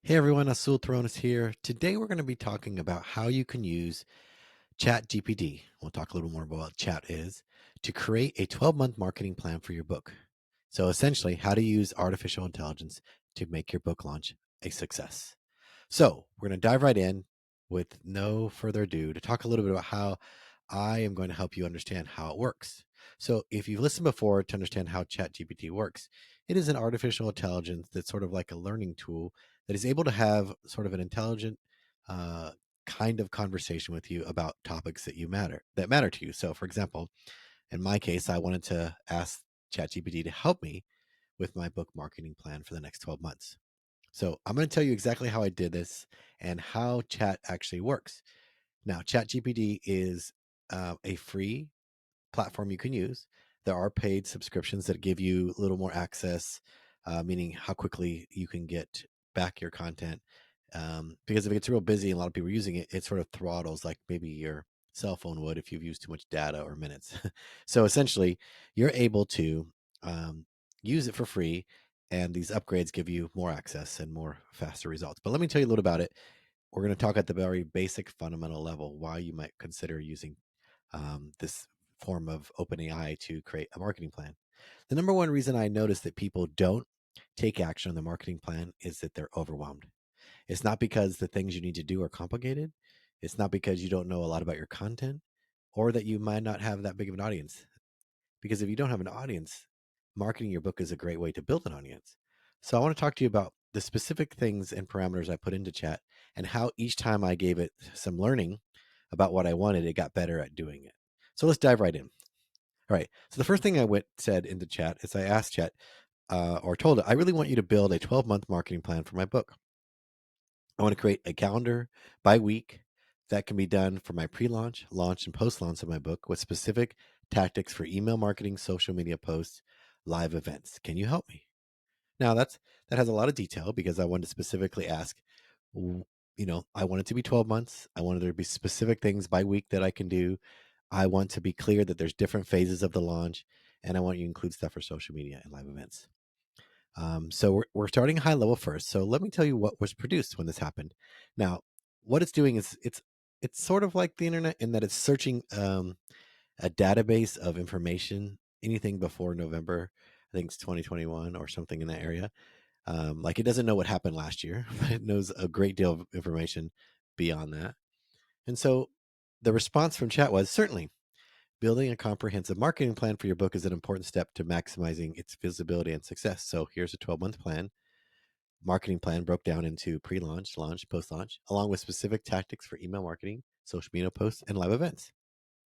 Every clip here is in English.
Hey everyone, Asul Thronis here. Today we're going to be talking about how you can use ChatGPT. We'll talk a little more about what chat is to create a 12-month marketing plan for your book. So essentially, how to use artificial intelligence to make your book launch a success. So we're going to dive right in with no further ado to talk a little bit about how I am going to help you understand how it works. So if you've listened before to understand how ChatGPT works, it is an artificial intelligence that's sort of like a learning tool that is able to have sort of an intelligent uh, kind of conversation with you about topics that matter to you. So for example, in my case, I wanted to ask ChatGPT to help me with my book marketing plan for the next 12 months. So I'm going to tell you exactly how I did this and how chat actually works. Now, ChatGPT is a free platform you can use. There are paid subscriptions that give you a little more access, meaning how quickly you can get back your content. Because if it gets real busy and a lot of people are using it, it sort of throttles like maybe your cell phone would if you've used too much data or minutes. So essentially, you're able to um, use it for free, and these upgrades give you more access and more faster results. But let me tell you a little about it. We're going to talk at the very basic fundamental level why you might consider using this form of OpenAI to create a marketing plan. The number one reason I notice that people don't take action on the marketing plan is that they're overwhelmed. It's not because the things you need to do are complicated. It's not because you don't know a lot about your content or that you might not have that big of an audience. Because if you don't have an audience, marketing your book is a great way to build an audience. So I want to talk to you about the specific things and parameters I put into chat and how each time I gave it some learning about what I wanted, it got better at doing it. So let's dive right in. All right. So the first thing I said into chat is I asked chat or told it, I really want you to build a 12-month marketing plan for my book. I want to create a calendar by week that can be done for my pre-launch, launch, and post-launch of my book with specific tactics for email marketing, social media posts, live events. Can you help me? Now that has a lot of detail because I wanted to specifically ask, I want it to be 12 months. I wanted there to be specific things by week that I can do. I want to be clear that there's different phases of the launch, and I want you to include stuff for social media and live events. So we're starting high level first. So let me tell you what was produced when this happened. Now, what it's doing is it's sort of like the internet in that it's searching a database of information, anything before November. I think it's 2021 or something in that area. Like it doesn't know what happened last year, but it knows a great deal of information beyond that. And so the response from chat was certainly building a comprehensive marketing plan for your book is an important step to maximizing its visibility and success. So here's a 12-month plan. Marketing plan broke down into pre-launch, launch, post-launch, along with specific tactics for email marketing, social media posts, and live events.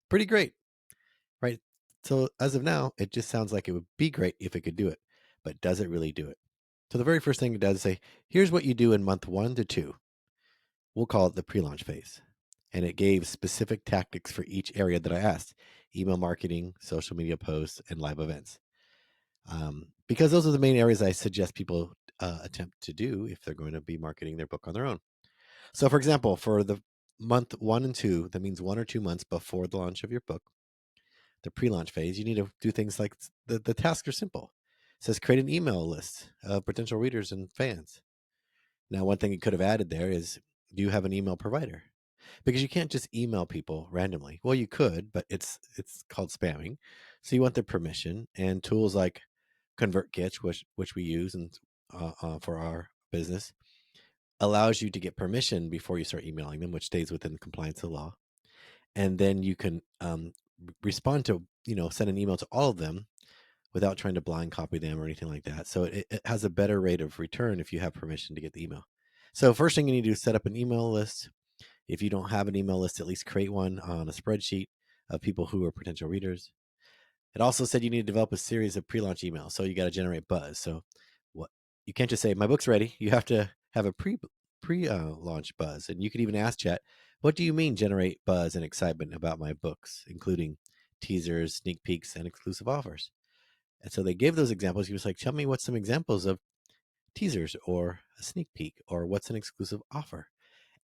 Pretty great, right? So as of now, it just sounds like it would be great if it could do it, but does it really do it? So the very first thing it does is say, here's what you do in month 1 to 2. We'll call it the pre-launch phase. And it gave specific tactics for each area that I asked: email marketing, social media posts, and live events. Because those are the main areas I suggest people attempt to do if they're going to be marketing their book on their own. So, for example, for the month 1 and 2, that means 1 or 2 months before the launch of your book, the pre-launch phase, you need to do things like the tasks are simple. It says create an email list of potential readers and fans. Now, one thing it could have added there is, do you have an email provider? Because you can't just email people randomly. Well, you could, but it's called spamming. So you want their permission, and tools like ConvertKit, which we use and for our business, allows you to get permission before you start emailing them, which stays within compliance of law. And then you can respond to, send an email to all of them without trying to blind copy them or anything like that. So it has a better rate of return if you have permission to get the email. So first thing you need to do is set up an email list. If you don't have an email list, at least create one on a spreadsheet of people who are potential readers. It also said you need to develop a series of pre-launch emails, so you got to generate buzz. So what you can't just say my book's ready. You have to have a pre-launch buzz, and you could even ask chat, what do you mean generate buzz and excitement about my books, including teasers, sneak peeks, and exclusive offers? And so they gave those examples. He was like, tell me what's some examples of teasers or a sneak peek or what's an exclusive offer,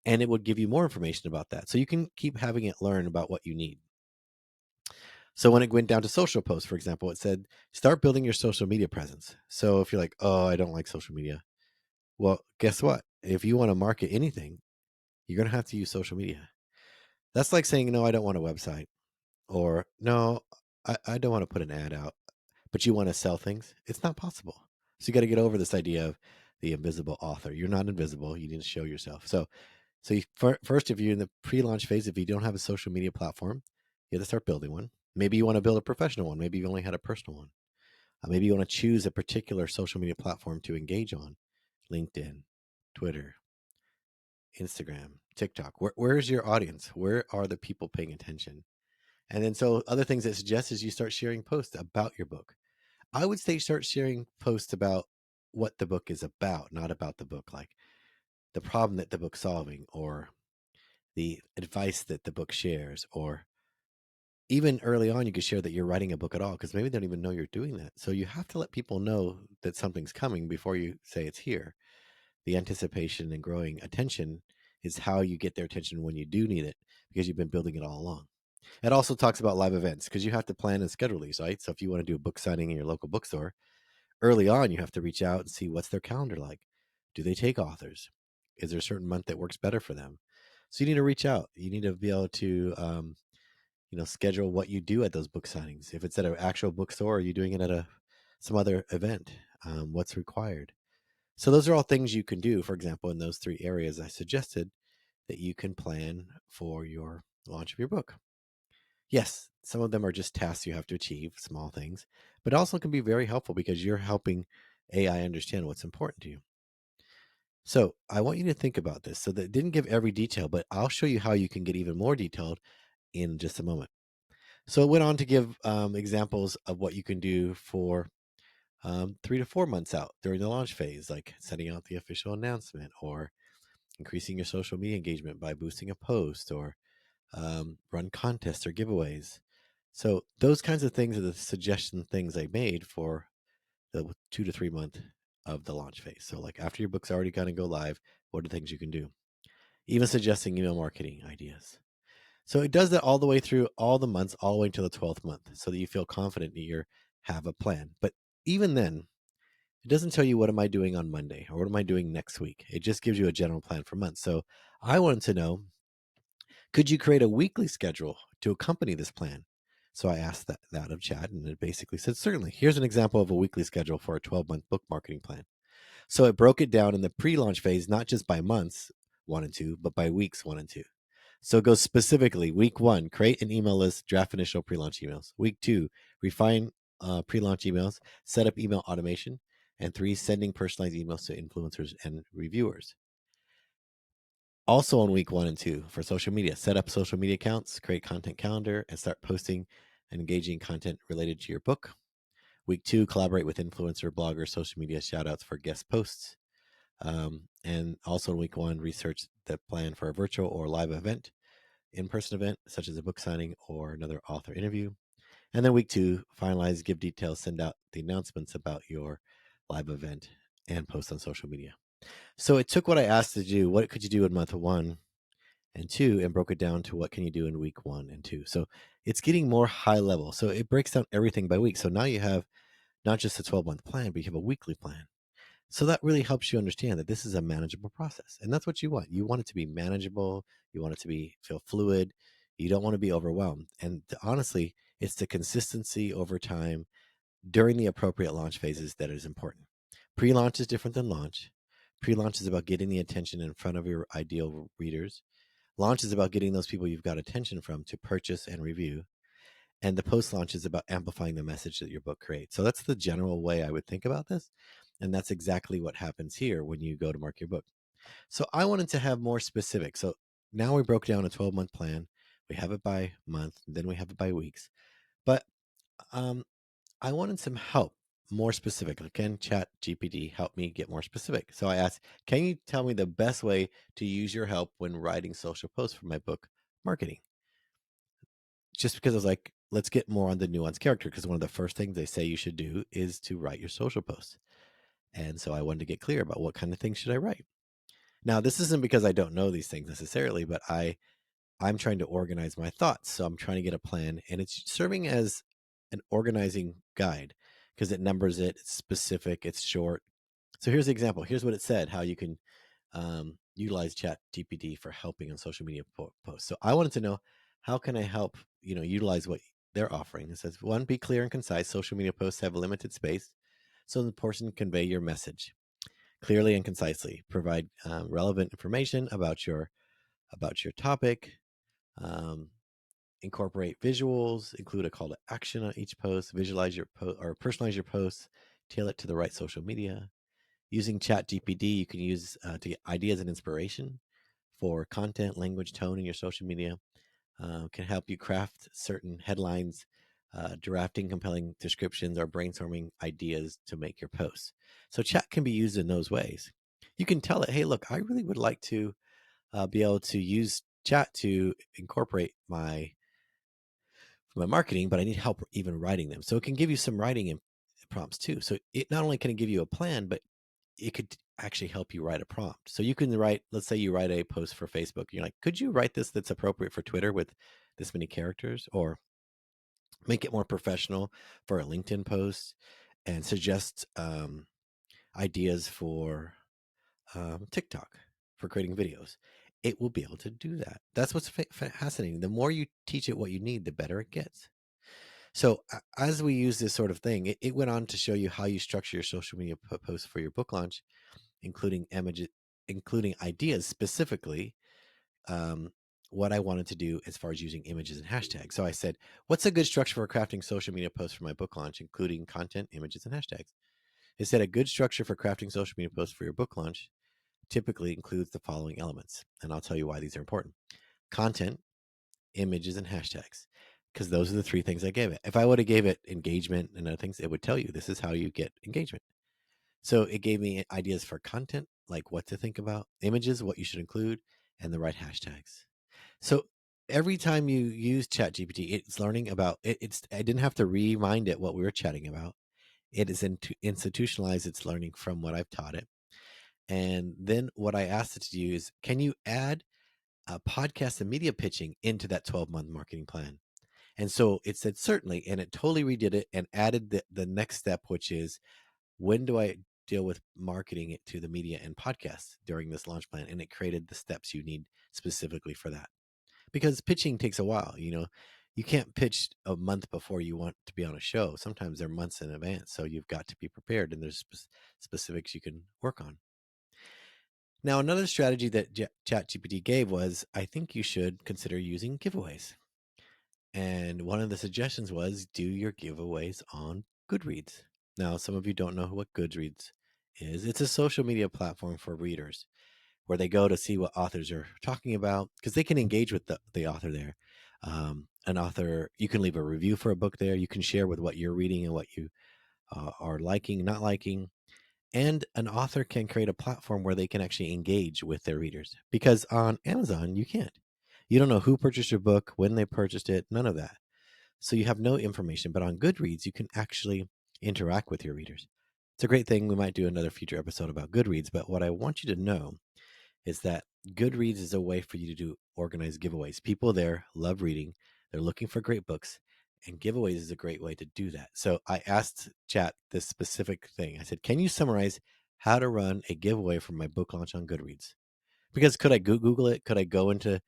and it would give you more information about that. So you can keep having it learn about what you need. So when it went down to social posts, for example, it said, start building your social media presence. So if you're like, oh, I don't like social media. Well, guess what? if you want to market anything, you're going to have to use social media. That's like saying, no, I don't want a website, or no, I don't want to put an ad out, but you want to sell things. It's not possible. So you got to get over this idea of the invisible author. You're not invisible. You need to show yourself. So first, if you're in the pre-launch phase, if you don't have a social media platform, you have to start building one. Maybe you want to build a professional one. Maybe you only had a personal one. Maybe you want to choose a particular social media platform to engage on: LinkedIn, Twitter, Instagram, TikTok. Where's your audience? Where are the people paying attention? And then, so other things that suggest is you start sharing posts about your book. I would say start sharing posts about what the book is about, not about the book, like the problem that the book's solving, or the advice that the book shares, or even early on, you could share that you're writing a book at all, because maybe they don't even know you're doing that. So you have to let people know that something's coming before you say it's here. The anticipation and growing attention is how you get their attention when you do need it, because you've been building it all along. It also talks about live events, because you have to plan and schedule these, right? So if you want to do a book signing in your local bookstore, early on, you have to reach out and see what's their calendar like. Do they take authors? Is there a certain month that works better for them? So you need to reach out. You need to be able to, schedule what you do at those book signings. If it's at an actual bookstore, or are you doing it at some other event? What's required? So those are all things you can do. For example, in those 3 areas I suggested, that you can plan for your launch of your book. Yes, some of them are just tasks you have to achieve, small things, but also can be very helpful because you're helping AI understand what's important to you. So I want you to think about this. So that didn't give every detail, but I'll show you how you can get even more detailed in just a moment. So it went on to give examples of what you can do for 3 to 4 months out during the launch phase, like sending out the official announcement, or increasing your social media engagement by boosting a post, or run contests or giveaways. So those kinds of things are the suggestion things I made for the 2 to 3 month of the launch phase. So like after your book's already going to go live, what are the things you can do? Even suggesting email marketing ideas. So it does that all the way through all the months, all the way to the 12th month, so that you feel confident that you have a plan. But even then, it doesn't tell you what am I doing on Monday or what am I doing next week. It just gives you a general plan for months. So I wanted to know, could you create a weekly schedule to accompany this plan? So I asked that of Chad, and it basically said, certainly. Here's an example of a weekly schedule for a 12-month book marketing plan. So it broke it down in the pre-launch phase, not just by months 1 and 2, but by weeks 1 and 2. So it goes specifically: week 1, create an email list, draft initial pre-launch emails. Week 2, refine pre-launch emails, set up email automation. And 3, sending personalized emails to influencers and reviewers. Also on week 1 and 2 for social media, set up social media accounts, create content calendar, and start posting and engaging content related to your book. Week 2, collaborate with influencer, bloggers, social media shoutouts for guest posts. And also in week 1, research the plan for a virtual or live event, in-person event, such as a book signing or another author interview. And then week 2, finalize, give details, send out the announcements about your live event, and post on social media. So it took what I asked to do, what could you do in month 1 and 2, and broke it down to what can you do in week 1 and 2. So it's getting more high level. So it breaks down everything by week. So now you have not just a 12-month plan, but you have a weekly plan. So that really helps you understand that this is a manageable process. And that's what you want. You want it to be manageable. You want it to feel fluid. You don't want to be overwhelmed. And honestly, it's the consistency over time during the appropriate launch phases that is important. Pre-launch is different than launch. Pre-launch is about getting the attention in front of your ideal readers. Launch is about getting those people you've got attention from to purchase and review. And the post-launch is about amplifying the message that your book creates. So that's the general way I would think about this. And that's exactly what happens here when you go to market your book. So I wanted to have more specific. So now we broke down a 12-month plan. We have it by month, then we have it by weeks. But I wanted some help, more specific. Like, can ChatGPT help me get more specific? So I asked, can you tell me the best way to use your help when writing social posts for my book, Marketing? Just because I was like, let's get more on the nuanced character, because one of the first things they say you should do is to write your social posts. And so I wanted to get clear about what kind of things should I write. Now, this isn't because I don't know these things necessarily, but I'm trying to organize my thoughts. So I'm trying to get a plan, and it's serving as an organizing guide because it numbers it, it's specific, it's short. So here's the example. Here's what it said, how you can utilize ChatGPT for helping on social media posts. So I wanted to know, how can I help utilize what they're offering? It says, one, be clear and concise. Social media posts have limited space, so the person can convey your message clearly and concisely. Provide relevant information about your topic. Um, Incorporate visuals. Include a call to action on each post. Visualize your post or personalize your posts. Tailor it to the right social media. Using ChatGPT, you can use to get ideas and inspiration for content, language, tone in your social media. Can help you craft certain headlines, drafting compelling descriptions, or brainstorming ideas to make your posts. So chat can be used in those ways. You can tell it, hey, look, I really would like to be able to use chat to incorporate my marketing, but I need help even writing them. So it can give you some writing prompts too. So it not only can it give you a plan, but it could actually help you write a prompt. So you can write, let's say you write a post for Facebook. You're like, could you write this that's appropriate for Twitter with this many characters, or make it more professional for a LinkedIn post, and suggest ideas for TikTok for creating videos. It will be able to do that. That's what's fascinating. The more you teach it what you need, the better it gets. So as we use this sort of thing, it went on to show you how you structure your social media posts for your book launch, including images, including ideas specifically. Um, what I wanted to do as far as using images and hashtags. So I said, what's a good structure for crafting social media posts for my book launch, including content, images, and hashtags? It said a good structure for crafting social media posts for your book launch typically includes the following elements. And I'll tell you why these are important: content, images, and hashtags. Because those are the three things I gave it. If I would have gave it engagement and other things, it would tell you this is how you get engagement. So it gave me ideas for content, like what to think about, images, what you should include, and the right hashtags. So every time you use ChatGPT, it's learning about it. I didn't have to remind it what we were chatting about. It is institutionalized its learning from what I've taught it. And then what I asked it to do is, can you add a podcast and media pitching into that 12-month marketing plan? And so it said certainly, and it totally redid it and added the next step, which is, when do I deal with marketing it to the media and podcasts during this launch plan? And it created the steps you need specifically for that. Because pitching takes a while. You can't pitch a month before you want to be on a show. Sometimes they're months in advance. So you've got to be prepared, and there's specifics you can work on. Now, another strategy that ChatGPT gave was, I think you should consider using giveaways. And one of the suggestions was, do your giveaways on Goodreads. Now, some of you don't know what Goodreads is. It's a social media platform for readers where they go to see what authors are talking about, because they can engage with the author there. An author, you can leave a review for a book there. You can share with what you're reading and what you are liking, not liking. And an author can create a platform where they can actually engage with their readers, because on Amazon, you can't. You don't know who purchased your book, when they purchased it, none of that. So you have no information. But on Goodreads, you can actually interact with your readers. It's a great thing. We might do another future episode about Goodreads. But what I want you to know is that Goodreads is a way for you to do organized giveaways. People there love reading. They're looking for great books, and giveaways is a great way to do that. So I asked Chat this specific thing. I said, can you summarize how to run a giveaway for my book launch on Goodreads? Because could I Google it? Could I go into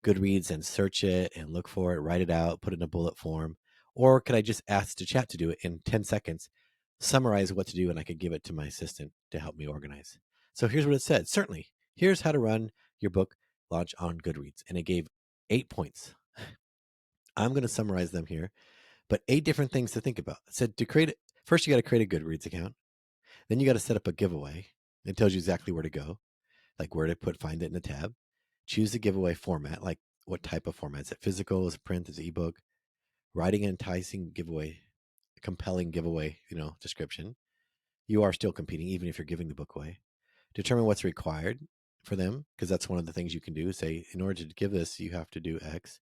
Goodreads and search it and look for it, write it out, put it in a bullet form? Or could I just ask the Chat to do it in 10 seconds, summarize what to do, and I could give it to my assistant to help me organize? So here's what it said. Certainly, here's how to run your book launch on Goodreads. And it gave 8 points. I'm going to summarize them here, but 8 different things to think about. It said, to create it, first you got to create a Goodreads account. Then you got to set up a giveaway. It tells you exactly where to go, like where to find it in the tab. Choose the giveaway format, like what type of format. Is it physical? Is it print? Is it ebook? Writing an enticing giveaway, a compelling giveaway, description. You are still competing, even if you're giving the book away. Determine what's required for them, because that's one of the things you can do. Say, in order to give this, you have to do X.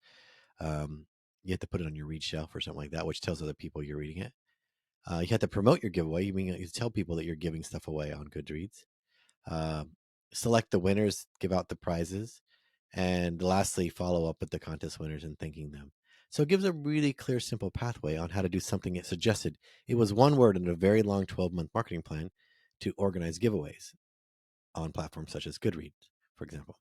You have to put it on your read shelf or something like that, which tells other people you're reading it. You have to promote your giveaway. You tell people that you're giving stuff away on Goodreads. Uh, Select the winners, give out the prizes, and lastly, follow up with the contest winners and thanking them. So it gives a really clear, simple pathway on how to do something it suggested. It was one word in a very long 12-month marketing plan to organize giveaways. on platforms such as Goodreads, for example.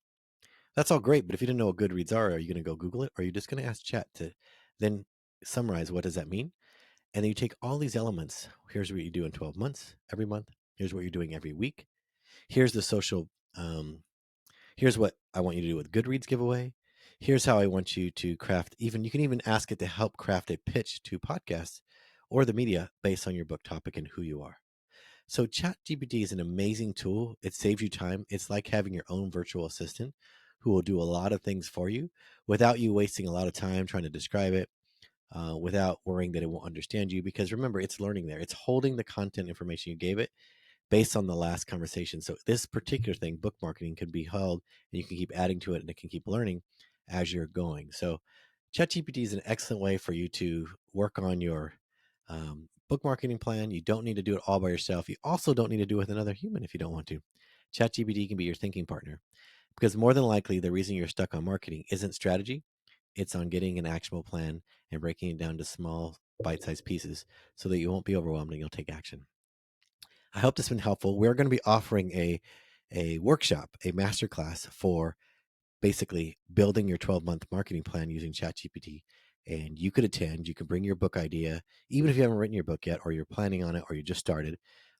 That's all great, but if you didn't know what Goodreads are you going to go Google it, or are you just going to ask Chat to then summarize what does that mean? And then you take all these elements. Here's what you do in 12 months, every month. Here's what you're doing every week. Here's the social. Here's what I want you to do with Goodreads giveaway. Here's how I want you to craft. Even you can even ask it to help craft a pitch to podcasts or the media based on your book topic and who you are. So ChatGPT is an amazing tool. It saves you time. It's like having your own virtual assistant who will do a lot of things for you without you wasting a lot of time trying to describe it, without worrying that it won't understand you. Because remember, it's learning there. It's holding the content information you gave it based on the last conversation. So this particular thing, book marketing, can be held and you can keep adding to it and it can keep learning as you're going. So ChatGPT is an excellent way for you to work on your book marketing plan. You don't need to do it all by yourself. You also don't need to do it with another human if you don't want to. ChatGPT can be your thinking partner because more than likely the reason you're stuck on marketing isn't strategy. It's on getting an actionable plan and breaking it down to small bite-sized pieces so that you won't be overwhelmed and you'll take action. I hope this has been helpful. We're going to be offering a workshop, a masterclass for basically building your 12-month marketing plan using ChatGPT. And you could attend, you can bring your book idea, even if you haven't written your book yet, or you're planning on it, or you just started,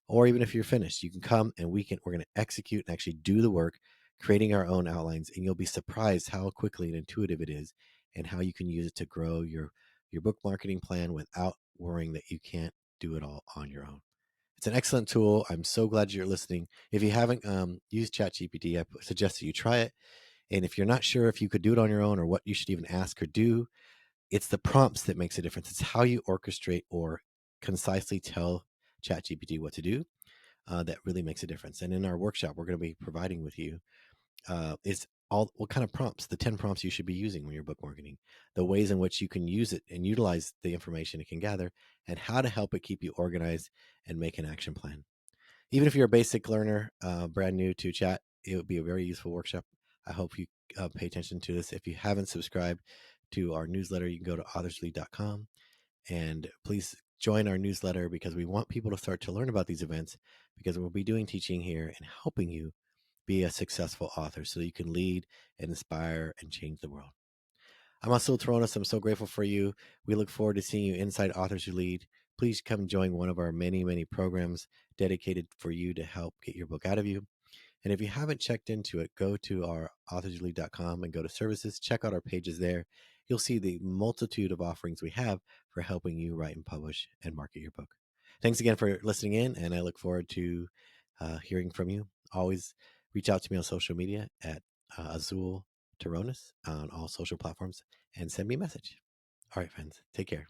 or even if you're finished, you can come and we're going to execute and actually do the work, creating our own outlines. And you'll be surprised how quickly and intuitive it is and how you can use it to grow your book marketing plan without worrying that you can't do it all on your own. It's an excellent tool. I'm so glad you're listening. If you haven't used ChatGPT, I suggest that you try it. And if you're not sure if you could do it on your own or what you should even ask or do, it's the prompts that makes a difference. It's how you orchestrate or concisely tell ChatGPT what to do that really makes a difference. And in our workshop, we're going to be providing with you is all what kind of prompts, the 10 prompts you should be using when you're book marketing, the ways in which you can use it and utilize the information it can gather, and how to help it keep you organized and make an action plan. Even if you're a basic learner, brand new to chat, it would be a very useful workshop. I hope you pay attention to this. If you haven't subscribed to our newsletter, you can go to authorslead.com and please join our newsletter because we want people to start to learn about these events because we'll be doing teaching here and helping you be a successful author so you can lead and inspire and change the world. I'm Asul Toronis. I'm so grateful for you. We look forward to seeing you inside Authors Who Lead. Please come join one of our many, many programs dedicated for you to help get your book out of you. And if you haven't checked into it, go to our authorswholead.com and go to services. Check out our pages there. You'll see the multitude of offerings we have for helping you write and publish and market your book. Thanks again for listening in, and I look forward to hearing from you. Always reach out to me on social media at Azul Toronis on all social platforms and send me a message. All right, friends, take care.